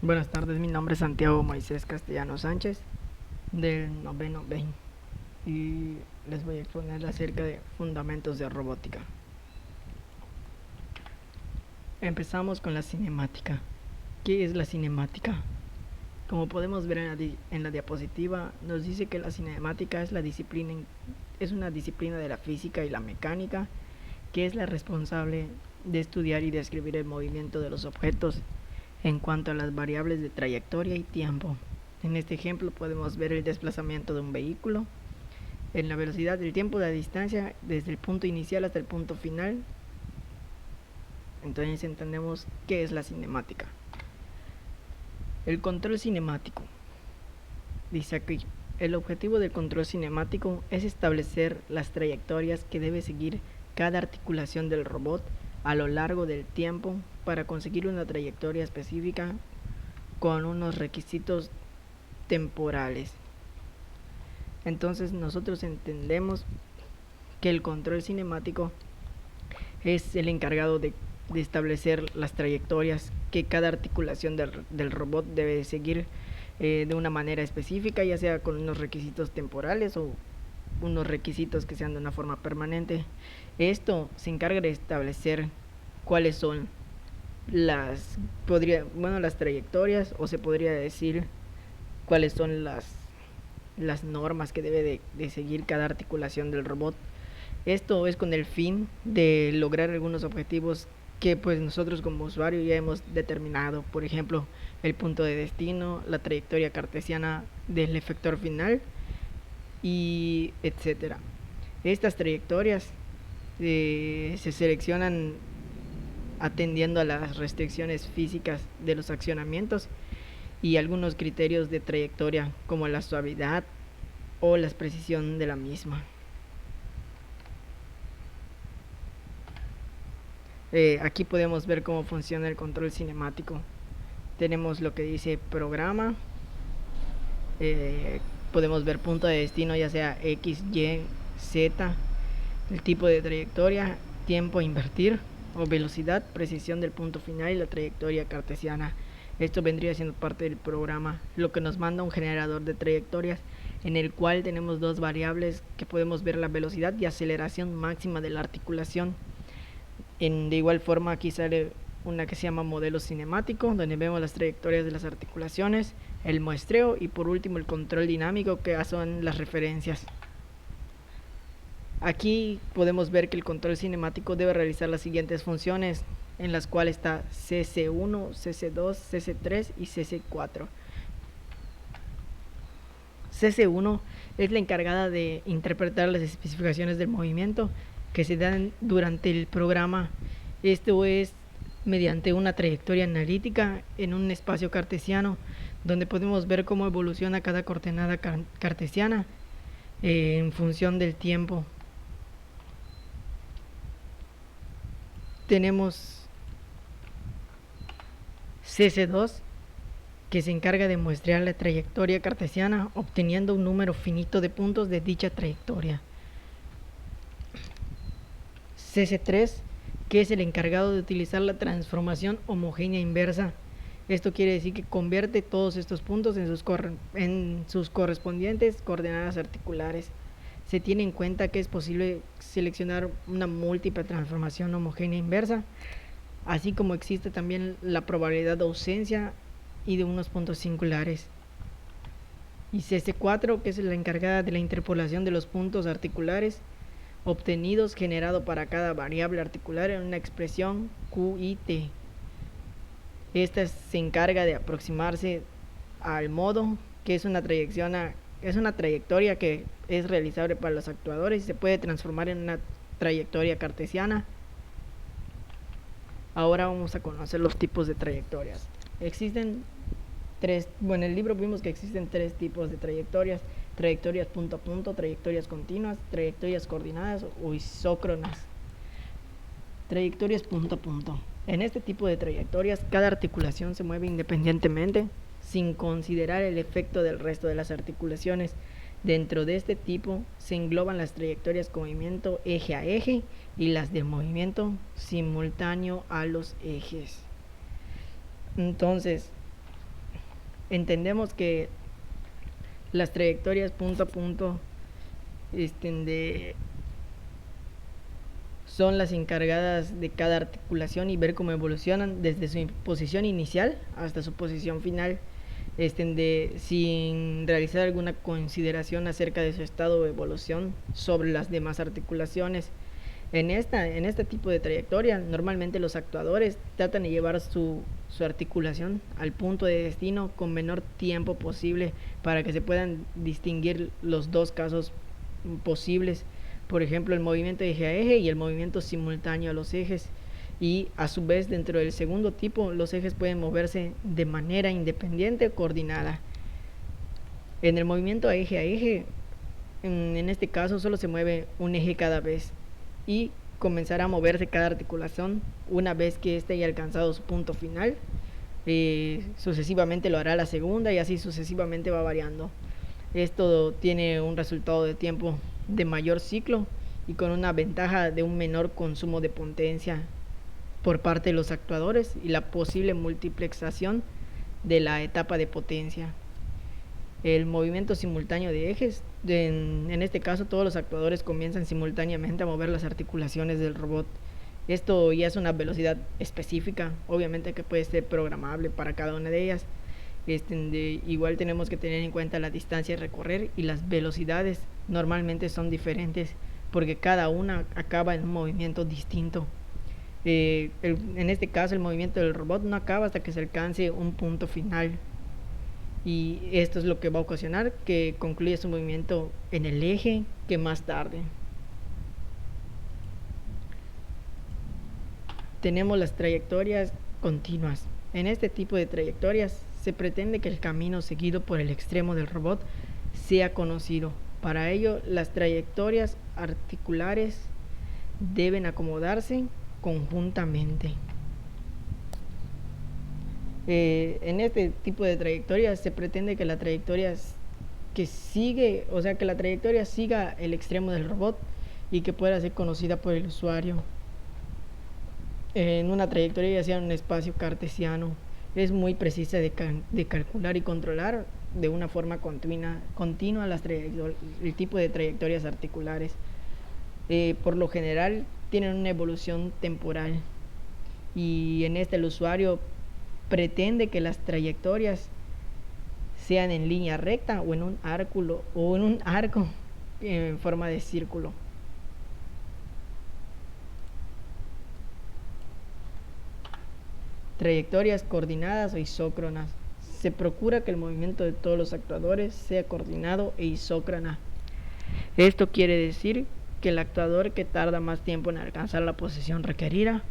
Buenas tardes, mi nombre es Santiago Moisés Castellano Sánchez del noveno B y les voy a exponer acerca de fundamentos de robótica. Empezamos con la cinemática. ¿Qué es la cinemática? Como podemos ver en la diapositiva, nos dice que la cinemática es una disciplina de la física y la mecánica que es la responsable de estudiar y describir el movimiento de los objetos en cuanto a las variables de trayectoria y tiempo. En este ejemplo podemos ver el desplazamiento de un vehículo en la velocidad del tiempo de la distancia desde el punto inicial hasta el punto final. Entonces entendemos qué es la cinemática. El control cinemático. Dice aquí, el objetivo del control cinemático es establecer las trayectorias que debe seguir cada articulación del robot a lo largo del tiempo para conseguir una trayectoria específica con unos requisitos temporales. Entonces nosotros entendemos que el control cinemático es el encargado de establecer las trayectorias que cada articulación del robot debe seguir de una manera específica, ya sea con unos requisitos temporales o unos requisitos que sean de una forma permanente. Esto se encarga de establecer cuáles son las trayectorias, o se podría decir cuáles son las normas que debe de seguir cada articulación del robot. Esto es con el fin de lograr algunos objetivos que pues nosotros como usuario ya hemos determinado, por ejemplo el punto de destino, la trayectoria cartesiana del efector final y etcétera. Estas trayectorias se seleccionan atendiendo a las restricciones físicas de los accionamientos y algunos criterios de trayectoria como la suavidad o la precisión de la misma. Aquí podemos ver cómo funciona el control cinemático. Tenemos lo que dice programa, podemos ver punto de destino, ya sea X, Y, Z, el tipo de trayectoria, tiempo a invertir o velocidad, precisión del punto final y la trayectoria cartesiana. Esto vendría siendo parte del programa, lo que nos manda un generador de trayectorias en el cual tenemos dos variables que podemos ver la velocidad y aceleración máxima de la articulación. De igual forma aquí sale una que se llama modelo cinemático, donde vemos las trayectorias de las articulaciones, el muestreo y por último el control dinámico, que son las referencias. Aquí podemos ver que el control cinemático debe realizar las siguientes funciones, en las cuales está CC1, CC2, CC3 y CC4. CC1 es la encargada de interpretar las especificaciones del movimiento que se dan durante el programa. Esto es mediante una trayectoria analítica en un espacio cartesiano, donde podemos ver cómo evoluciona cada coordenada cartesiana en función del tiempo. Tenemos CC2, que se encarga de muestrear la trayectoria cartesiana obteniendo un número finito de puntos de dicha trayectoria. CC3, que es el encargado de utilizar la transformación homogénea inversa. Esto quiere decir que convierte todos estos puntos en sus correspondientes coordenadas articulares. Se tiene en cuenta que es posible seleccionar una múltiple transformación homogénea inversa, así como existe también la probabilidad de ausencia y de unos puntos singulares. Y CC4, que es la encargada de la interpolación de los puntos articulares obtenidos generado para cada variable articular en una expresión QIT. Esta se encarga de aproximarse al modo, que es una trayectoria que es realizable para los actuadores y se puede transformar en una trayectoria cartesiana. Ahora vamos a conocer los tipos de trayectorias. Existen tres, en el libro vimos que existen tres tipos de trayectorias: trayectorias punto a punto, trayectorias continuas, trayectorias coordinadas o isócronas. Trayectorias punto a punto. En este tipo de trayectorias, cada articulación se mueve independientemente, sin considerar el efecto del resto de las articulaciones. Dentro de este tipo se engloban las trayectorias con movimiento eje a eje y las de movimiento simultáneo a los ejes. Entonces, Entendemos que las trayectorias punto a punto son las encargadas de cada articulación y ver cómo evolucionan desde su posición inicial hasta su posición final, sin realizar alguna consideración acerca de su estado de evolución sobre las demás articulaciones. En este tipo de trayectoria, normalmente los actuadores tratan de llevar su articulación al punto de destino con menor tiempo posible para que se puedan distinguir los dos casos posibles. Por ejemplo, el movimiento de eje a eje y el movimiento simultáneo a los ejes. Y a su vez, dentro del segundo tipo, los ejes pueden moverse de manera independiente o coordinada. En el movimiento a eje, en este caso solo se mueve un eje cada vez y comenzará a moverse cada articulación una vez que éste haya alcanzado su punto final. Sucesivamente lo hará la segunda y así sucesivamente va variando. Esto tiene un resultado de tiempo de mayor ciclo y con una ventaja de un menor consumo de potencia por parte de los actuadores y la posible multiplexación de la etapa de potencia. El movimiento simultáneo de ejes, en este caso todos los actuadores comienzan simultáneamente a mover las articulaciones del robot. Esto ya es una velocidad específica, obviamente que puede ser programable para cada una de ellas. Igual tenemos que tener en cuenta la distancia a recorrer y las velocidades normalmente son diferentes porque cada una acaba en un movimiento distinto. En este caso el movimiento del robot no acaba hasta que se alcance un punto final y esto es lo que va a ocasionar que concluya su movimiento en el eje que más tarde. Tenemos las trayectorias continuas. En este tipo de trayectorias se pretende que el camino seguido por el extremo del robot sea conocido. Para ello, las trayectorias articulares deben acomodarse conjuntamente. En este tipo de trayectorias se pretende que la trayectoria siga el extremo del robot y que pueda ser conocida por el usuario. En una trayectoria, ya sea en un espacio cartesiano, es muy precisa de calcular y controlar de una forma continua el tipo de trayectorias articulares. Por lo general tienen una evolución temporal y en el usuario pretende que las trayectorias sean en línea recta o en un arco en forma de círculo. Trayectorias coordinadas o isócronas. Se procura que el movimiento de todos los actuadores sea coordinado e isócrona. Esto quiere decir que el actuador que tarda más tiempo en alcanzar la posición requerida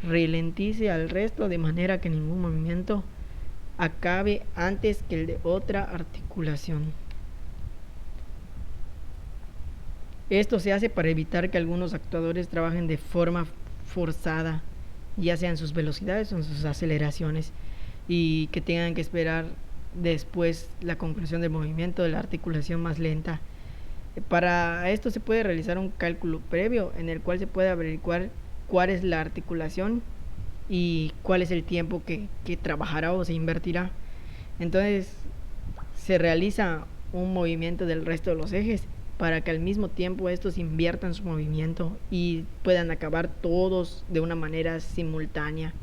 ralentice al resto de manera que ningún movimiento acabe antes que el de otra articulación. Esto se hace para evitar que algunos actuadores trabajen de forma forzada, ya sean sus velocidades o sus aceleraciones, y que tengan que esperar después la conclusión del movimiento de la articulación más lenta. Para esto se puede realizar un cálculo previo en el cual se puede averiguar cuál es la articulación y cuál es el tiempo que trabajará o se invertirá. Entonces se realiza un movimiento del resto de los ejes para que al mismo tiempo estos inviertan su movimiento y puedan acabar todos de una manera simultánea.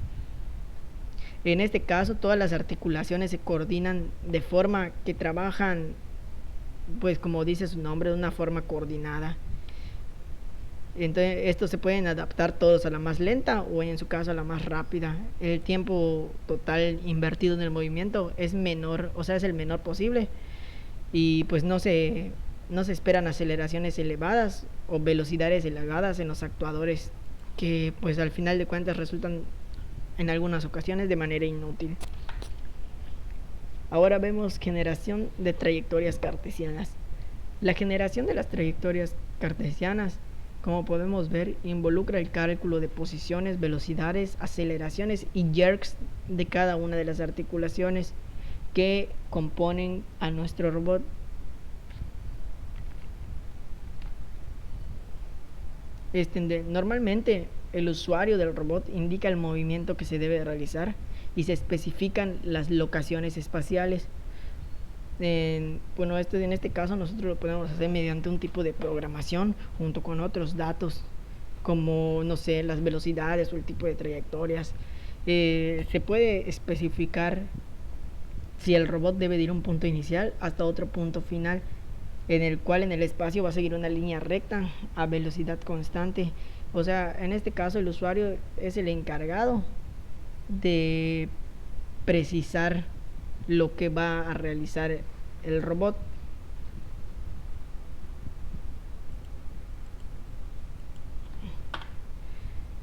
En este caso, todas las articulaciones se coordinan de forma que trabajan, pues como dice su nombre, de una forma coordinada. Entonces, estos se pueden adaptar todos a la más lenta o en su caso a la más rápida. El tiempo total invertido en el movimiento es menor, o sea, es el menor posible. Y pues no se esperan aceleraciones elevadas o velocidades elevadas en los actuadores que pues al final de cuentas resultan en algunas ocasiones de manera inútil. Ahora vemos generación de trayectorias cartesianas. La generación de las trayectorias cartesianas, como podemos ver, involucra el cálculo de posiciones, velocidades, aceleraciones y jerks de cada una de las articulaciones que componen a nuestro robot. Normalmente el usuario del robot indica el movimiento que se debe realizar y se especifican las locaciones espaciales. En este caso nosotros lo podemos hacer mediante un tipo de programación junto con otros datos como, no sé, las velocidades o el tipo de trayectorias. Se puede especificar si el robot debe ir a un punto inicial hasta otro punto final, en el cual en el espacio va a seguir una línea recta a velocidad constante. O sea, en este caso el usuario es el encargado de precisar lo que va a realizar el robot.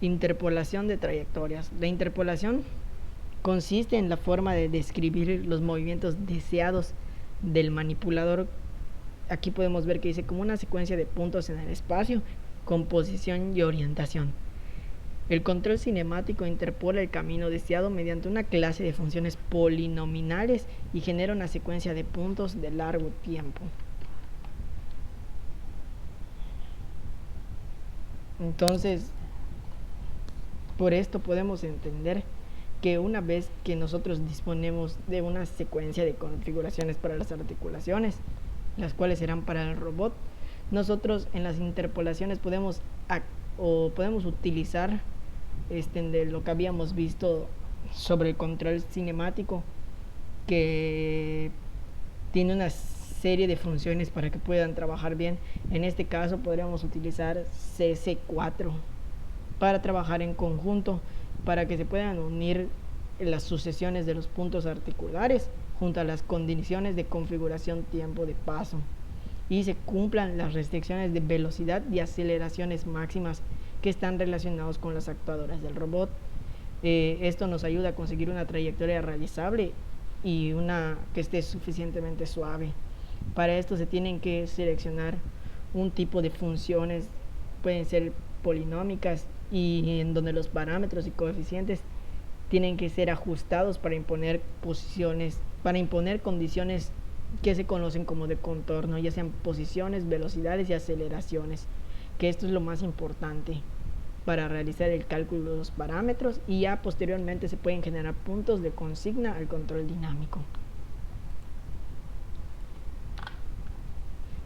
Interpolación de trayectorias. La interpolación consiste en la forma de describir los movimientos deseados del manipulador. Aquí podemos ver que dice como una secuencia de puntos en el espacio con posición y orientación. El control cinemático interpola el camino deseado mediante una clase de funciones polinominales y genera una secuencia de puntos de largo tiempo. Entonces, por esto podemos entender que una vez que nosotros disponemos de una secuencia de configuraciones para las articulaciones, las cuales serán para el robot, nosotros en las interpolaciones podemos utilizar de lo que habíamos visto sobre el control cinemático, que tiene una serie de funciones para que puedan trabajar bien. En este caso podríamos utilizar CS4 para trabajar en conjunto, para que se puedan unir las sucesiones de los puntos articulares junto a las condiciones de configuración tiempo de paso y se cumplan las restricciones de velocidad y aceleraciones máximas que están relacionados con las actuadoras del robot. Esto nos ayuda a conseguir una trayectoria realizable y una que esté suficientemente suave. Para esto se tienen que seleccionar un tipo de funciones, pueden ser polinómicas, y en donde los parámetros y coeficientes tienen que ser ajustados para imponer condiciones que se conocen como de contorno, ya sean posiciones, velocidades y aceleraciones, que esto es lo más importante para realizar el cálculo de los parámetros, y ya posteriormente se pueden generar puntos de consigna al control dinámico.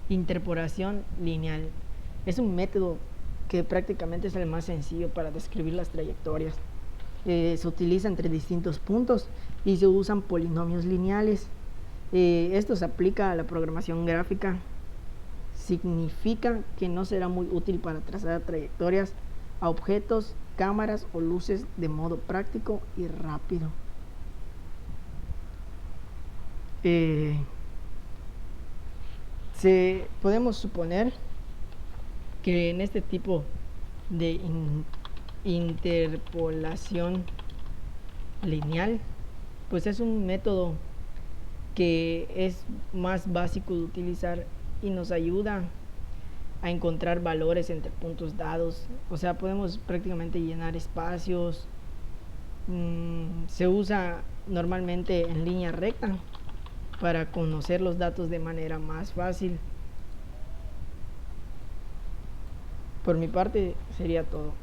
Interpolación lineal es un método que prácticamente es el más sencillo para describir las trayectorias. Se utiliza entre distintos puntos y se usan polinomios lineales. Esto se aplica a la programación gráfica. Significa que no será muy útil para trazar trayectorias a objetos, cámaras o luces de modo práctico y rápido. Podemos suponer que en este tipo de interpolación lineal, pues es un método que es más básico de utilizar y nos ayuda a encontrar valores entre puntos dados. O sea, podemos prácticamente llenar espacios. Se usa normalmente en línea recta para conocer los datos de manera más fácil. Por mi parte sería todo.